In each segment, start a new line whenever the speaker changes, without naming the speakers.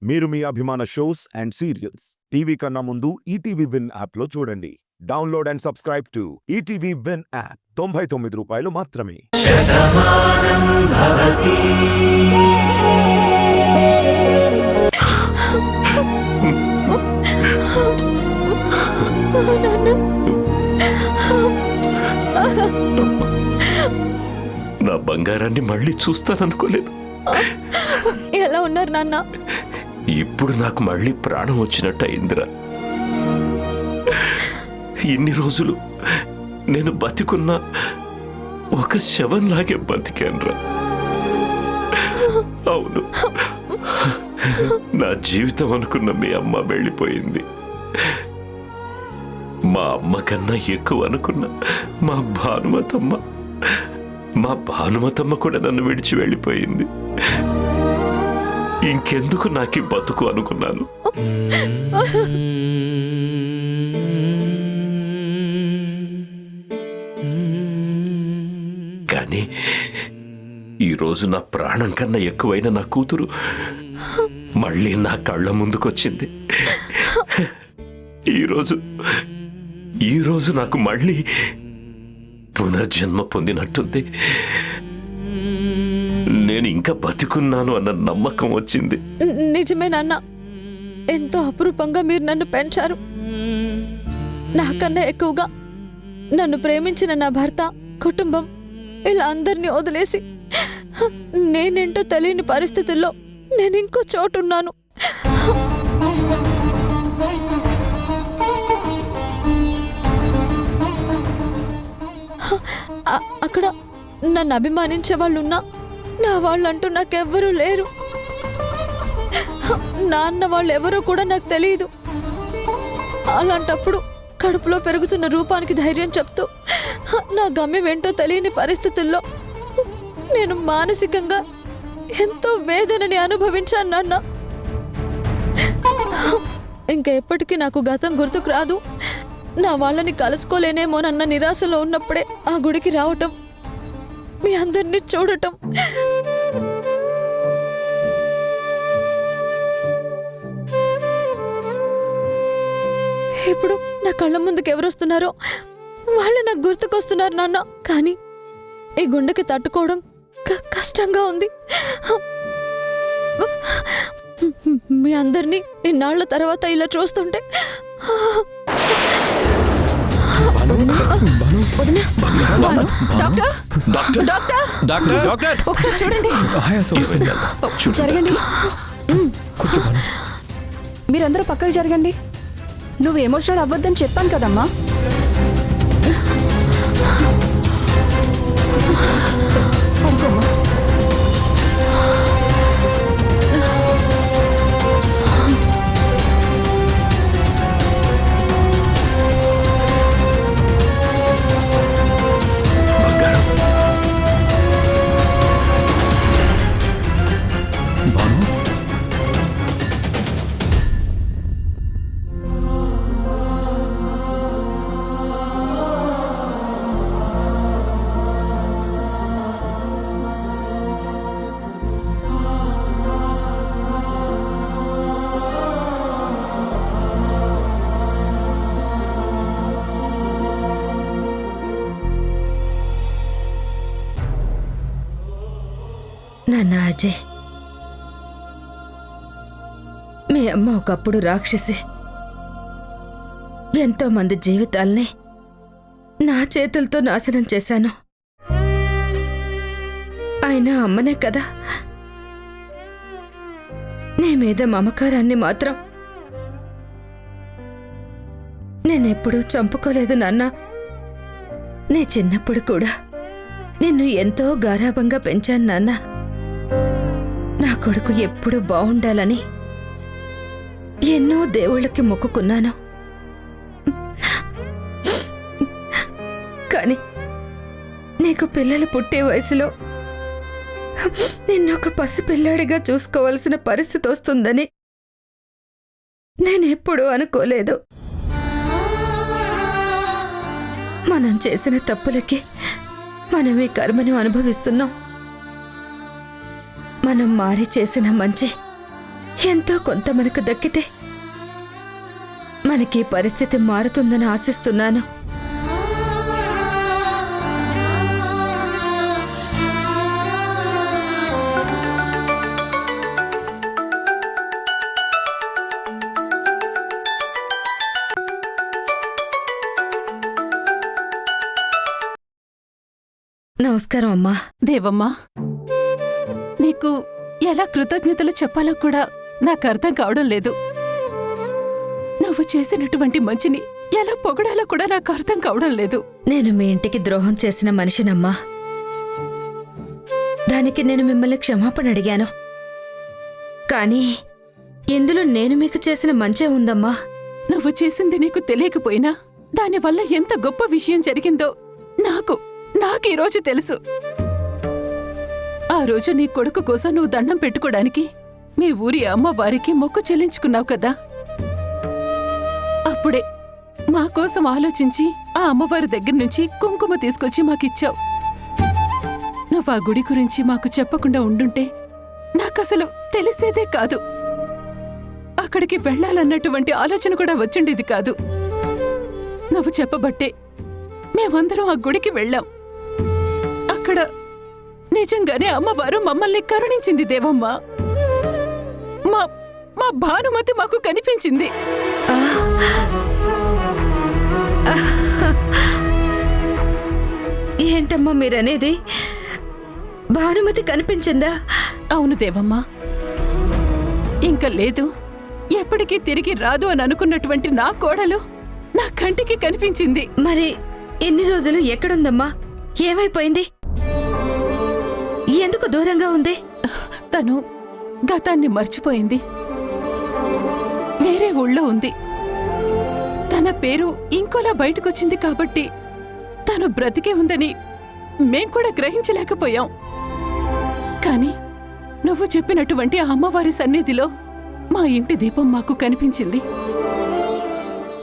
మీరు మీ అభిమాన shows and serials TV కన్నా ముందు ఈటీవీ విన్ యాప్లో చూడండి. Download and subscribe to ETV win app. 99 రూపాయలు మాత్రమే.
నా బంగారాన్ని మళ్ళీ చూస్తాననుకోలేదు.
ఎలా ఉన్నారు నాన్న?
ఇప్పుడు నాకు మళ్ళీ ప్రాణం వచ్చినట్టు అయిందిరా. ఇన్ని రోజులు నేను బతికున్న ఒక శవంలాగే బతికానురా. అవును, నా జీవితం అనుకున్న మీ అమ్మ వెళ్ళిపోయింది. మా అమ్మ కన్నా ఎక్కువ అనుకున్న మా భానుమతమ్మ కూడా నన్ను విడిచి వెళ్ళిపోయింది. ఇంకెందుకు నాకు బతుకు అనుకున్నాను. కానీ ఈరోజు నా ప్రాణం కన్నా ఎక్కువైన నా కూతురు మళ్ళీ నా కళ్ళ ముందుకొచ్చింది. ఈరోజు నాకు మళ్ళీ పునర్జన్మ పొందినట్టుంది. నేను ఇంకా బతికున్నాను అన్న నమ్మకం వచ్చింది.
నిజమే నాన్న, ఎంతో అపురూపంగా మీరు నన్ను పెంచారు. నాకన్నా ఎక్కువగా నన్ను ప్రేమించిన నా భర్త, కుటుంబం ఇలా అందరినీ వదిలేసి నేనేంటో తెలియని పరిస్థితుల్లో నేను ఇంకో చోటున్నాను. అక్కడ నన్ను అభిమానించే వాళ్ళున్నా నా వాళ్ళంటూ నాకెవ్వరూ లేరు. నాన్న వాళ్ళు ఎవరో కూడా నాకు తెలియదు. అలాంటప్పుడు కడుపులో పెరుగుతున్న రూపానికి ధైర్యం చెప్తూ నా గమ్యం ఏంటో తెలియని పరిస్థితుల్లో నేను మానసికంగా ఎంతో వేదనని అనుభవించాను నాన్న. ఇంకా ఎప్పటికీ నాకు గతం గుర్తుకు రాదు. నా వాళ్ళని కలుసుకోలేనేమోనన్న నిరాశలో ఉన్నప్పుడే ఆ గుడికి రావటం, మీ అందరినీ చూడటం. ఇప్పుడు నా కళ్ళ ముందుకు ఎవరొస్తున్నారో వాళ్ళు నాకు గుర్తుకొస్తున్నారు నాన్న. కానీ ఈ గుండెకి తట్టుకోవడం కష్టంగా ఉంది. మీ అందరినీ ఇన్నాళ్ల తర్వాత ఇలా చూస్తుంటే
ఒకసారి చూడండి. జరగండి, మీరందరూ పక్కకు జరగండి. నువ్వు ఎమోషనల్ అవ్వద్దని చెప్పాను కదమ్మా.
నాన్న అజయ్, మీ అమ్మ ఒకప్పుడు రాక్షసి. ఎంతో మంది జీవితాల్ని నా చేతులతో నాశనం చేశాను. అయినా అమ్మనే కదా. నీ మీద మమకారాన్ని మాత్రం నేనెప్పుడూ చంపుకోలేదు నాన్న. నీ చిన్నప్పుడు కూడా నిన్ను ఎంతో గారాబంగా పెంచాను నాన్న. నా కొడుకు ఎప్పుడు బావుండాలని ఎన్నో దేవుళ్ళకి మొక్కుకున్నాను. కానీ నీకు పిల్లలు పుట్టే వయసులో నిన్నొక పసిపిల్లాడిగా చూసుకోవాల్సిన పరిస్థితి వస్తుందని నేనెప్పుడూ అనుకోలేదు. మనం చేసిన తప్పులకి మనం ఈ కర్మను అనుభవిస్తున్నాం. మనం మారి చేసిన మంచి ఎంతో కొంత మనకు దక్కితే మనకి పరిస్థితి మారుతుందని ఆశిస్తున్నాను. నమస్కారం అమ్మా.
దేవమ్మా, నీకు ఎలా కృతజ్ఞతలు చెప్పాలో కూడా నాకు అర్థం కావడం లేదు. నువ్వు చేసినటువంటి మంచిని ఎలా పొగడాలో కూడా నాకు అర్థం కావడం లేదు.
నేను మీ ఇంటికి ద్రోహం చేసిన మనిషినమ్మా. దానికి నేను మిమ్మల్ని క్షమాపణ అడిగాను. కానీ ఇందులో నేను మీకు చేసిన మంచే ఉందమ్మా.
నువ్వు చేసింది నీకు తెలియకపోయినా దానివల్ల ఎంత గొప్ప విషయం జరిగిందో నాకు ఈరోజు తెలుసు. ఆ రోజు నీ కొడుకు కోసం నువ్వు దండం పెట్టుకోవడానికి మీ ఊరి అమ్మవారికి మొక్కు చెల్లించుకున్నావు కదా. అప్పుడే మా కోసం ఆలోచించి ఆ అమ్మవారి దగ్గర నుంచి కుంకుమ తీసుకొచ్చి మాకిచ్చావు. నువ్వు ఆ గుడి గురించి మాకు చెప్పకుండా ఉండుంటే నాకసలు తెలిసేదే కాదు. అక్కడికి వెళ్ళాలన్నటువంటి ఆలోచన కూడా వచ్చిండేది కాదు. నువ్వు చెప్పబట్టే మేమందరం ఆ గుడికి వెళ్ళాం. అక్కడ నిజంగానే అమ్మవారు మమ్మల్ని కరుణించింది దేవమ్మ. మా భానుమతి మాకు కనిపించింది.
ఏంటమ్మా మీరనేది? భానుమతి కనిపించిందా?
అవును దేవమ్మ. ఇంకా లేదు, ఎప్పటికీ తిరిగి రాదు అని అనుకున్నటువంటి నా కోడలు నా కంటికి కనిపించింది.
మరి ఎన్ని రోజులు ఎక్కడుందమ్మా? ఏమైపోయింది? ఎందుకు దూరంగా ఉంది?
తను గతాన్ని మర్చిపోయింది. వేరే ఊళ్ళో ఉంది. తన పేరు ఇంకోలా బయటకొచ్చింది కాబట్టి తను బ్రతికే ఉందని మేం కూడా గ్రహించలేకపోయాం. కాని నువ్వు చెప్పినటువంటి ఆ అమ్మవారి సన్నిధిలో మా ఇంటి దీపం మాకు కనిపించింది.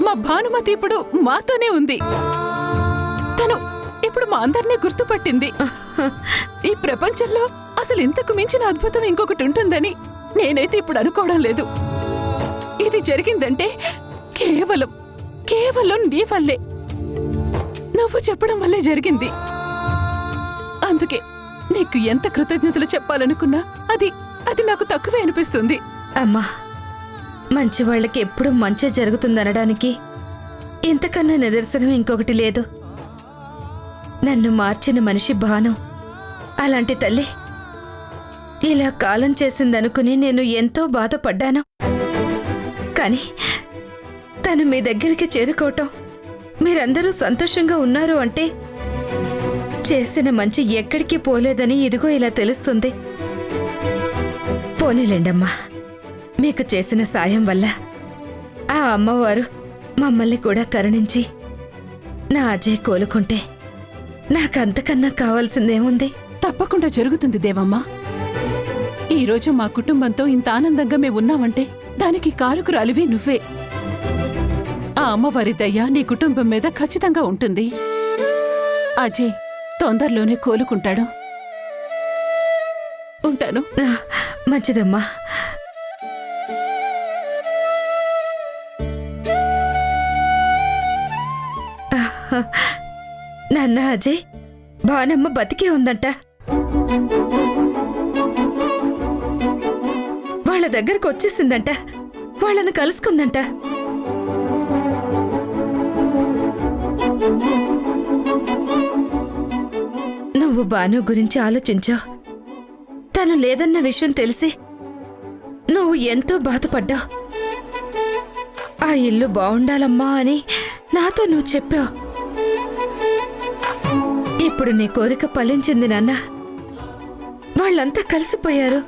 మా భానుమతి ఇప్పుడు మాతోనే ఉంది. తను ఇప్పుడు మా అందరినీ గుర్తుపట్టింది. ఈ ప్రపంచంలో అసలు ఇంతకు మించిన అద్భుతం ఇంకొకటి ఉంటుందని నేనైతే ఇప్పుడు అనుకోవడం లేదు. ఇది జరిగిందంటే కేవలం నీ వల్లే, నువ్వు చెప్పడం వల్లే జరిగింది. అందుకే నీకు ఎంత కృతజ్ఞతలు చెప్పాలనుకున్నా అది నాకు తక్కువే అనిపిస్తుంది.
అమ్మా, మంచి వాళ్ళకి ఎప్పుడూ మంచి జరుగుతుందనడానికి ఇంతకన్నా నిదర్శనం ఇంకొకటి లేదు. నన్ను మార్చిన మనిషి భాను. అలాంటి తల్లి ఇలా కాలం చేసిందనుకుని నేను ఎంతో బాధపడ్డాను. కాని తను మీ దగ్గరికి చేరుకోవటం, మీరందరూ సంతోషంగా ఉన్నారు అంటే చేసిన మంచి ఎక్కడికి పోలేదని ఇదిగో ఇలా తెలుస్తుంది. పోనీలేండమ్మా, మీకు చేసిన సాయం వల్ల ఆ అమ్మవారు మమ్మల్ని కూడా కరుణించి నా అజయ్ కోలుకుంటే నాకంతకన్నా కావాల్సిందేముంది?
తప్పకుండా జరుగుతుంది దేవమ్మ. ఈరోజు మా కుటుంబంతో ఇంత ఆనందంగా మేము ఉన్నామంటే దానికి కారుకురాలివి నువ్వే. ఆ అమ్మవారి దయ నీ కుటుంబం మీద ఖచ్చితంగా ఉంటుంది. అజయ్ తొందరలోనే కోలుకుంటాడు. ఉంటాను.
మంచిదమ్మా. నాన్న, అజయ్, భానమ్మ బతికే ఉందంట. వాళ్ళ దగ్గరకు వచ్చేసిందంట. వాళ్ళని కలుసుకుందంట. నువ్వు భాను గురించి ఆలోచించావు. తను లేదన్న విషయం తెలిసి నువ్వు ఎంతో బాధపడ్డావు. ఆ ఇల్లు బావుండాలమ్మా అని నాతో నువ్వు చెప్పావు. ఇప్పుడు నీ కోరిక ఫలించింది నాన్న. వాళ్ళంతా కలిసిపోయారు.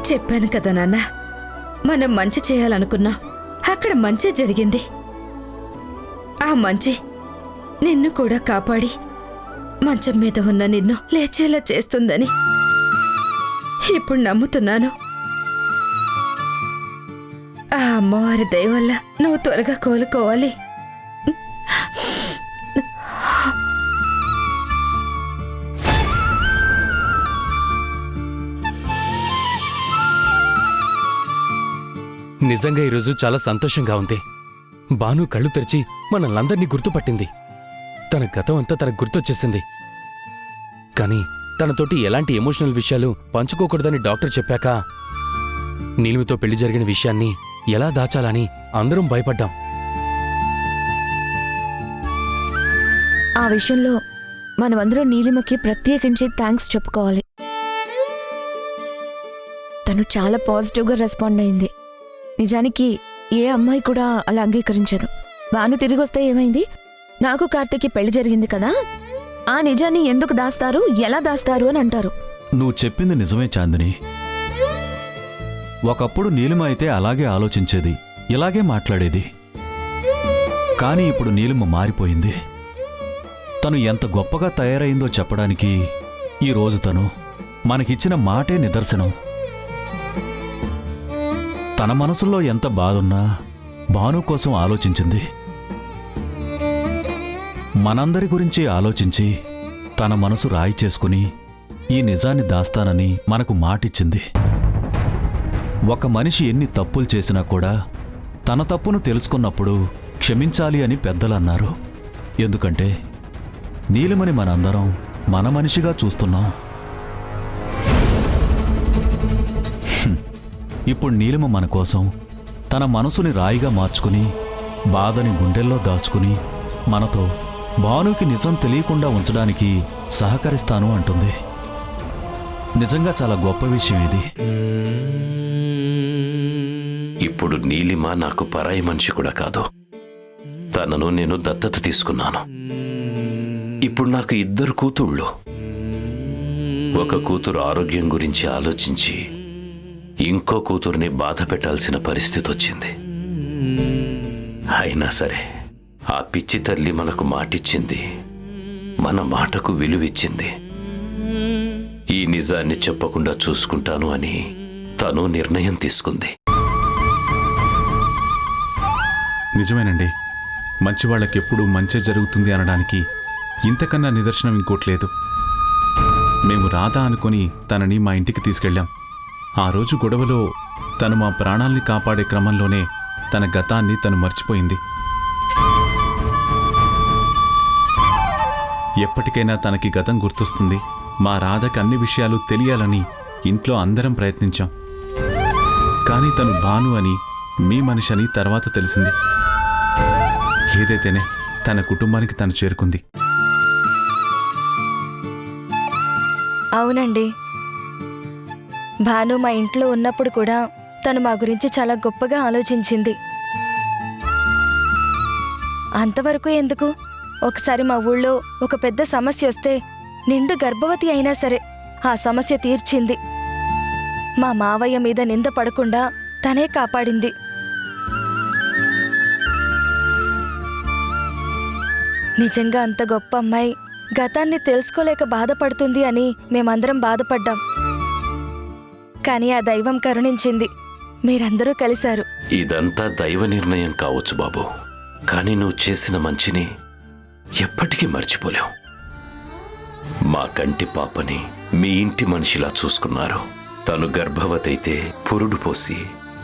చెప్పాను కదా నాన్న, మనం మంచి చేయాలనుకున్నాం. అక్కడ మంచి జరిగింది. ఆ మంచి నిన్ను కూడా కాపాడి మంచం మీద ఉన్న నిన్ను లేచేలా చేస్తుందని ఇప్పుడు నమ్ముతున్నాను. ఆ అమ్మవారి దయ వల్ల నువ్వు త్వరగా కోలుకోవాలి.
నిజంగా ఈరోజు చాలా సంతోషంగా ఉంది. బాను కళ్ళు తెరిచి మనల్నందర్నీ గుర్తుపట్టింది. తన గతం అంతా తనకు గుర్తొచ్చేసింది. కానీ తనతోటి ఎలాంటి ఎమోషనల్ విషయాలు పంచుకోకూడదని డాక్టర్ చెప్పాక నీలిమతో పెళ్లి జరిగిన విషయాన్ని ఎలా దాచాలని అందరం భయపడ్డాం.
ఆ విషయంలో మనమందరం నీలిమకి ప్రత్యేకించి థ్యాంక్స్ చెప్పుకోవాలి. తను చాలా పాజిటివ్గా రెస్పాండ్ అయింది. నిజానికి ఏ అమ్మాయి కూడా అలా అంగీకరించదు. బాను తిరిగి వస్తే ఏమైంది? నాకు కార్తీక్కి పెళ్లి జరిగింది కదా, ఆ నిజాన్ని ఎందుకు దాస్తారు, ఎలా దాస్తారు అని అంటారు.
నువ్వు చెప్పింది నిజమే చాందిని. ఒకప్పుడు నీలిమ అయితే అలాగే ఆలోచించేది, ఇలాగే మాట్లాడేది. కానీ ఇప్పుడు నీలిమ మారిపోయింది. తను ఎంత గొప్పగా తయారైందో చెప్పడానికి ఈరోజు తను మనకిచ్చిన మాటే నిదర్శనం. తన మనసులో ఎంత బాధున్నా భాను కోసం ఆలోచించింది. మనందరి గురించి ఆలోచించి తన మనసు రాయి చేసుకుని ఈ నిజాన్ని దాస్తానని మనకు మాటిచ్చింది. ఒక మనిషి ఎన్ని తప్పులు చేసినా కూడా తన తప్పును తెలుసుకున్నప్పుడు క్షమించాలి అని పెద్దలన్నారు. ఎందుకంటే నీలిమని మనందరం మన మనిషిగా చూస్తున్నాం. ఇప్పుడు నీలిమ మన కోసం తన మనసుని రాయిగా మార్చుకుని బాధని గుండెల్లో దాచుకుని మనతో భానుకి నిజం తెలియకుండా ఉంచడానికి సహకరిస్తాను అంటుంది. నిజంగా చాలా గొప్ప విషయం ఇది.
ఇప్పుడు నీలిమ నాకు పరాయి మనిషి కూడా కాదు. తనను నేను దత్తత తీసుకున్నాను. ఇప్పుడు నాకు 2 కూతుళ్ళు. ఒక కూతురు ఆరోగ్యం గురించి ఆలోచించి ఇంకో కూతుర్ని బాధ పెట్టాల్సిన పరిస్థితి వచ్చింది. అయినా సరే ఆ పిచ్చి తల్లి మనకు మాటిచ్చింది, మన మాటకు విలువిచ్చింది. ఈ నిజాన్ని చెప్పకుండా చూసుకుంటాను అని తను నిర్ణయం తీసుకుంది.
నిజమేనండి. మంచివాళ్లకెప్పుడు మంచి జరుగుతుంది అనడానికి ఇంతకన్నా నిదర్శనం ఇంకోట్లేదు. మేము రాధా అనుకుని తనని మా ఇంటికి తీసుకెళ్ళాం. ఆ రోజు గొడవలో తను మా ప్రాణాల్ని కాపాడే క్రమంలోనే తన గతాన్ని తను మర్చిపోయింది. ఎప్పటికైనా తనకి గతం గుర్తొస్తుంది. మా రాధకి అన్ని విషయాలు తెలియాలని ఇంట్లో అందరం ప్రయత్నించాం. కానీ తను భాను అని, మీ మనిషి అని తర్వాత తెలిసింది. ఏదైతేనే తన కుటుంబానికి తను చేరుకుంది.
అవునండి, భాను మా ఇంట్లో ఉన్నప్పుడు కూడా తను మా గురించి చాలా గొప్పగా ఆలోచించింది. అంతవరకు ఎందుకు, ఒకసారి మా ఊళ్ళో ఒక పెద్ద సమస్య వస్తే నిండు గర్భవతి అయినా సరే ఆ సమస్య తీర్చింది. మా మావయ్య మీద నింద పడకుండా తనే కాపాడింది. నిజంగా అంత గొప్ప అమ్మాయి గతాన్ని తెలుసుకోలేక బాధపడుతుంది అని మేమందరం బాధపడ్డాం. కానీ ఆ దైవం కరుణించింది, మీరందరూ కలిశారు.
ఇదంతా దైవ నిర్ణయం కావచ్చు బాబు, కానీ నువ్వు చేసిన మంచిని ఎప్పటికీ మర్చిపోలేం. మా కంటి పాపని మీ ఇంటి మనిషిలా చూసుకున్నారు. తను గర్భవతైతే పురుడు పోసి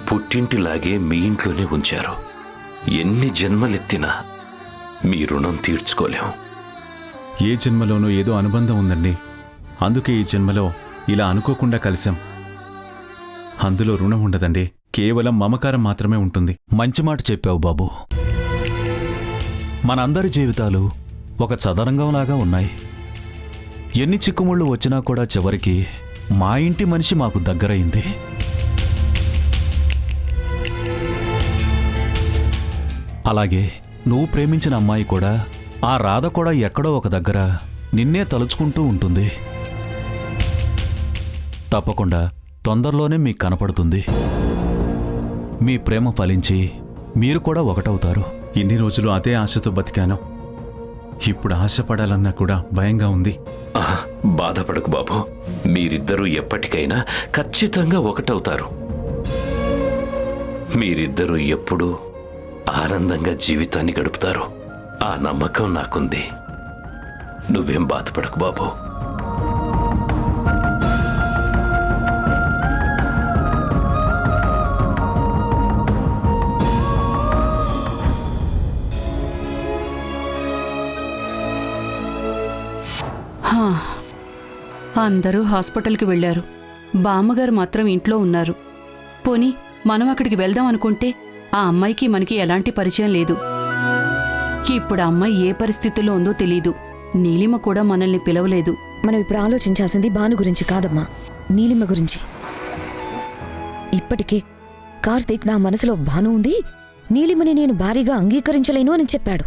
పుట్టింటిలాగే మీ ఇంట్లోనే ఉంచారు. ఎన్ని జన్మలెత్తినా మీ రుణం తీర్చుకోలేం.
ఏ జన్మలోనో ఏదో అనుబంధం ఉందండి. అందుకే ఈ జన్మలో ఇలా అనుకోకుండా కలిశాం. అందులో రుణం ఉండదండి, కేవలం మమకారం మాత్రమే ఉంటుంది.
మంచి మాట చెప్పావు బాబు. మనందరి జీవితాలు ఒక చదరంగంలాగా ఉన్నాయి. ఎన్ని చిక్కుముళ్ళు వచ్చినా కూడా చివరికి మా ఇంటి మనిషి మాకు దగ్గరయింది. అలాగే నువ్వు ప్రేమించిన అమ్మాయి కూడా, ఆ రాధ కూడా ఎక్కడో ఒక దగ్గర నిన్నే తలుచుకుంటూ ఉంటుంది. తప్పకుండా తొందరలోనే మీకు కనపడుతుంది. మీ ప్రేమ ఫలించి మీరు కూడా ఒకటవుతారు.
ఇన్ని రోజులు అదే ఆశతో బతికాను. ఇప్పుడు ఆశపడాలన్నా కూడా భయంగా ఉంది.
ఆహా, బాధపడకు బాబు, మీరిద్దరూ ఎప్పటికైనా ఖచ్చితంగా ఒకటవుతారు. మీరిద్దరూ ఎప్పుడూ ఆనందంగా జీవితాన్ని గడుపుతారు. ఆ నమ్మకం నాకుంది. నువ్వేం బాధపడకు బాబు.
హా, అందరూ హాస్పిటల్కి వెళ్ళారు. బామ్మగారు మాత్రం ఇంట్లో ఉన్నారు. పోనీ మనం అక్కడికి వెళ్దాం అనుకుంటే ఆ అమ్మాయికి మనకి ఎలాంటి పరిచయం లేదు. ఇప్పుడు ఆ అమ్మాయి ఏ పరిస్థితిలో ఉందో తెలీదు. నీలిమ కూడా మనల్ని పిలవలేదు.
మనం ఇప్పుడు ఆలోచించాల్సింది భాను గురించి కాదమ్మా, నీలిమ గురించి. ఇప్పటికే కార్తీక్ నా మనసులో భాను ఉంది, నీలిమని నేను భారీగా అంగీకరించలేను అని చెప్పాడు.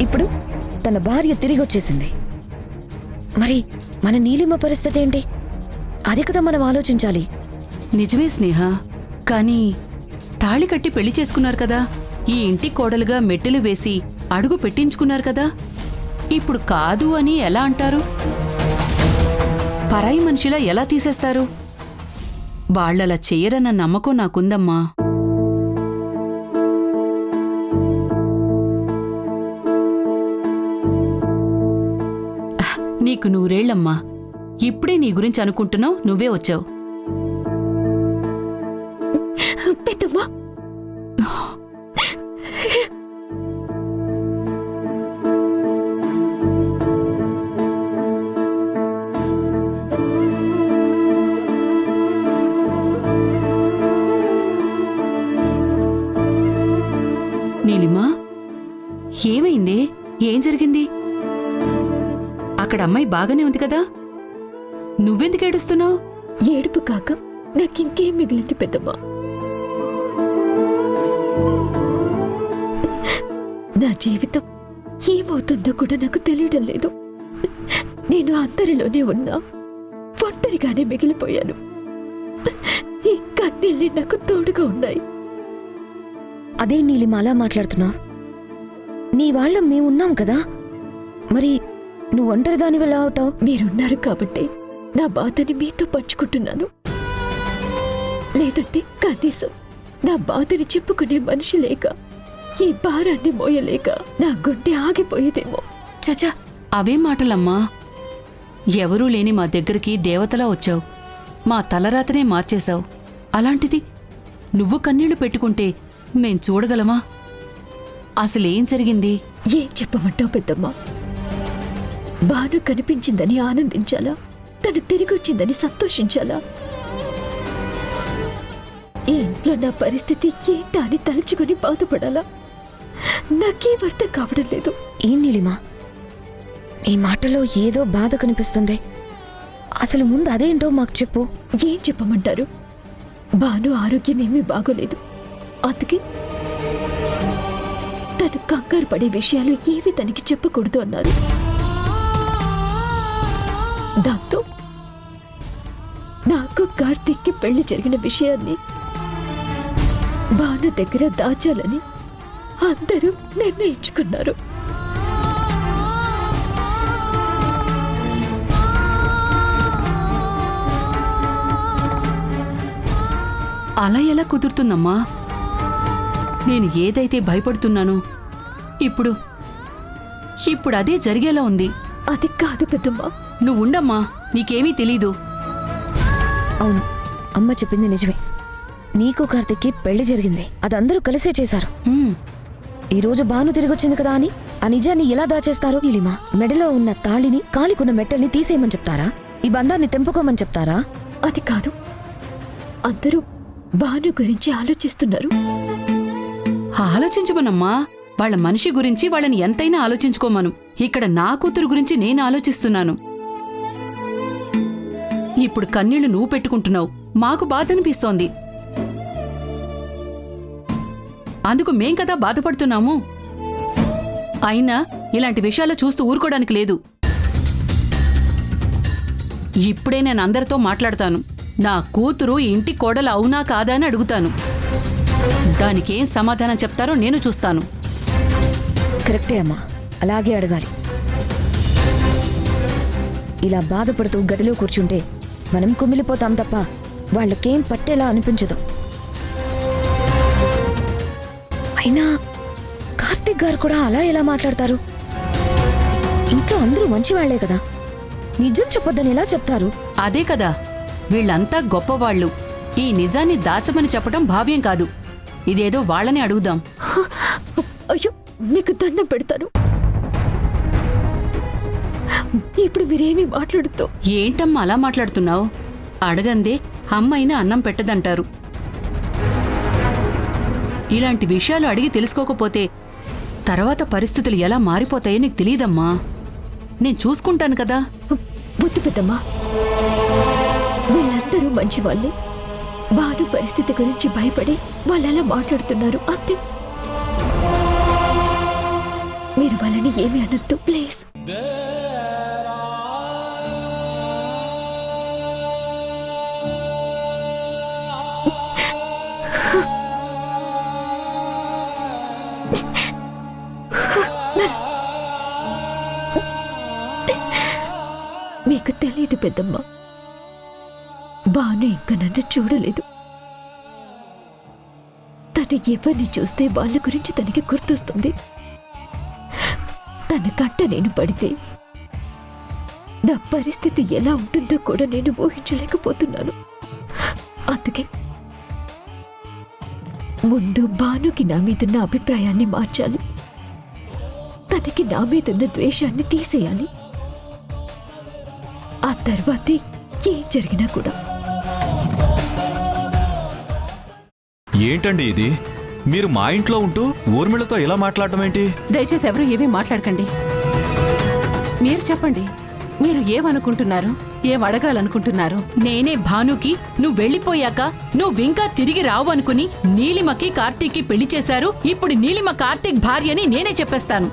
ఇప్పుడు తన భార్య తిరిగొచ్చేసింది. మరి మన నీలిమ పరిస్థితి ఏంటి? అది కదా మనం ఆలోచించాలి.
నిజమే స్నేహ, కానీ తాళి కట్టి పెళ్లి చేసుకున్నారు కదా, ఈ ఇంటి కోడలుగా మెట్టెలు వేసి అడుగు పెట్టించుకున్నారు కదా. ఇప్పుడు కాదు అని ఎలా అంటారు? పరాయి మనిషిలా ఎలా తీసేస్తారు? వాళ్ళలా చెయ్యరన్న నమ్మకం నాకుందమ్మా. నీకు నూరేళ్లమ్మా. ఇప్పుడే నీ గురించి అనుకుంటున్నావు, నువ్వే వచ్చావు.
పెద్దమ్మా,
నీలిమా, ఏమైంది? ఏం జరిగింది? అక్కడ అమ్మాయి బాగానే ఉంది కదా, నువ్వెందుకు ఏడుస్తున్నావు?
ఏడుపు కాక నాకింకేం మిగిలింది పెద్దమ్మా. నా జీవితం ఏమవుతుందో కూడా నాకు తెలియడం లేదు. నేను అందరిలోనే ఉన్నా, ఒంటరిగానే మిగిలిపోయాను. ఈ కన్నీళ్ళే నాకు తోడుగా ఉన్నాయి. అదే నీలిమ అలా మాట్లాడుతున్నా? నీ వాళ్ళం మేమున్నాం కదా, మరి నువ్వు ఒంటరి దాని వల్ల అవుతావు? మీరున్నారు కాబట్టి నా బాధని మీతో పంచుకుంటున్నాను. లేదంటే కనీసం నా బాధని చెప్పుకునే మనిషి లేక, ఈ భారాన్ని మోయలేక నా గుండె ఆగిపోయేదేమో.
చచా, అవేం మాటలమ్మా. ఎవరూ లేని మా దగ్గరికి దేవతలా వచ్చావు, మా తలరాతనే మార్చేశావు. అలాంటిది నువ్వు కన్నీళ్లు పెట్టుకుంటే మేం చూడగలమా? అసలేం జరిగింది?
ఏం చెప్పమంటావు పెద్దమ్మా? భాను కనిపించిందని ఆనందించాలా, తను తిరిగొచ్చిందని సంతోషించాలా? ఈ ఇంట్లో నా పరిస్థితి ఏంటా అని తలుచుకుని బాధపడాలా? నాకేం అర్థం కావడం లేదు. ఏం నీలిమా, నీ మాటలో ఏదో బాధ కనిపిస్తుంది. అసలు ముందు అదేంటో మాకు చెప్పు. ఏం చెప్పమంటారు? భాను ఆరోగ్యం ఏమీ బాగోలేదు. అందుకే తను కంగారు పడే విషయాలు ఏవి తనకి చెప్పకూడదు అన్నారు. దాంతో నాకు కార్తీక్కి పెళ్లి జరిగిన విషయాన్ని భాను దగ్గర దాచాలని అందరూ నిర్ణయించుకున్నారు.
అలా ఎలా కుదురుతుందమ్మా? నేను ఏదైతే భయపడుతున్నానో ఇప్పుడు అదే జరిగేలా ఉంది.
అది కాదు పెద్దమ్మా.
నువ్వుండమ్మా, నీకేమీ తెలీదు.
అవును, అమ్మ చెప్పింది నిజమే. నీకు కార్తిక్కి పెళ్లి జరిగింది, అదందరూ కలిసే చేశారు. ఈ రోజు భాను తిరిగొచ్చింది కదా అని ఆ నిజాన్ని ఎలా దాచేస్తారు? నీలిమా, మెడలో ఉన్న తాళిని, కాలికున్న మెట్టల్ని తీసేయమని చెప్తారా? ఈ బంధాన్ని తెంపుకోమని చెప్తారా? అది కాదు, అందరూ భాను గురించి ఆలోచిస్తున్నారు.
ఆలోచించమనమ్మా. వాళ్ళ మనిషి గురించి వాళ్ళని ఎంతైనా ఆలోచించుకోమను. ఇక్కడ నా కూతురు గురించి నేను ఆలోచిస్తున్నాను. ఇప్పుడు కన్నీళ్లు నువ్వు పెట్టుకుంటున్నావు, మాకు బాధ అనిపిస్తోంది. అందుకు మేం కదా బాధపడుతున్నాము. అయినా ఇలాంటి విషయాలు చూస్తూ ఊరుకోవడానికి లేదు. ఇప్పుడే నేను అందరితో మాట్లాడతాను. నా కూతురు ఈ ఇంటి కోడలు అవునా కాదా అని అడుగుతాను. దానికేం సమాధానం చెప్తారో నేను చూస్తాను.
కరెక్టే అమ్మా, అలాగే అడగాలి. ఇలా బాధపడుతూ గదిలో కూర్చుంటే మనం కుమిలిపోతాం తప్ప వాళ్ళకేం పట్టేలా అనిపించదు. అయినా కార్తిక్ గారు కూడా అలా ఎలా మాట్లాడతారు? ఇంట్లో అందరూ మంచివాళ్లే కదా, నిజం చెప్పొద్దని ఎలా చెప్తారు?
అదే కదా, వీళ్ళంతా గొప్పవాళ్లు. ఈ నిజాన్ని దాచమని చెప్పడం భావ్యం కాదు. ఇదేదో వాళ్ళని అడుగుదాం.
అయ్యో, నీకు దండం పెడతాను. ఇప్పుడు మీరేమీ మాట్లాడుతూ
ఏంటమ్మా అలా మాట్లాడుతున్నావు? అడగందే అమ్మైనా అన్నం పెట్టదంటారు. ఇలాంటి విషయాలు అడిగి తెలుసుకోకపోతే తర్వాత పరిస్థితులు ఎలా మారిపోతాయో నీకు తెలియదమ్మా. నేను చూసుకుంటాను కదా.
వద్దు పెద్దమ్మా, వీళ్ళందరూ మంచి వాళ్ళు. భాను పరిస్థితి గురించి భయపడి వాళ్ళు అలా మాట్లాడుతున్నారు అంతే. మీరు వాళ్ళని ఏమీ అనొద్దు ప్లీజ్. మీకు తెలియదు పెద్దమ్మ, భాను ఇంకా నన్ను చూడలేదు. తను ఎవరిని చూస్తే వాళ్ళ గురించి తనకి గుర్తొస్తుంది. తన కంట నేను పడితే నా పరిస్థితి ఎలా ఉంటుందో కూడా నేను ఊహించలేకపోతున్నాను. అందుకే ముందు భానుకి నా మీదున్న అభిప్రాయాన్ని మార్చాలి. తనకి నా మీదున్న ద్వేషాన్ని తీసేయాలి. ఆ తర్వాతే ఏం జరిగినా కూడా.
ఏంటండి ఇది? మీరు మా ఇంట్లో ఉంటూ ఊర్మిళతో ఇలా మాట్లాడటం ఏంటి?
దయచేసి ఎవరు ఏమీ మాట్లాడకండి. మీరు చెప్పండి, మీరు ఏమనుకుంటున్నారు, ఏం అడగాలనుకుంటున్నారు? నేనే భానుకి నువ్వు వెళ్ళిపోయాక నువ్వింకా తిరిగి రావు అనుకుని నీలిమకి కార్తీక్కి పెళ్లి చేశారు. ఇప్పుడు నీలిమ కార్తీక్ భార్యని నేనే చెప్పేస్తాను.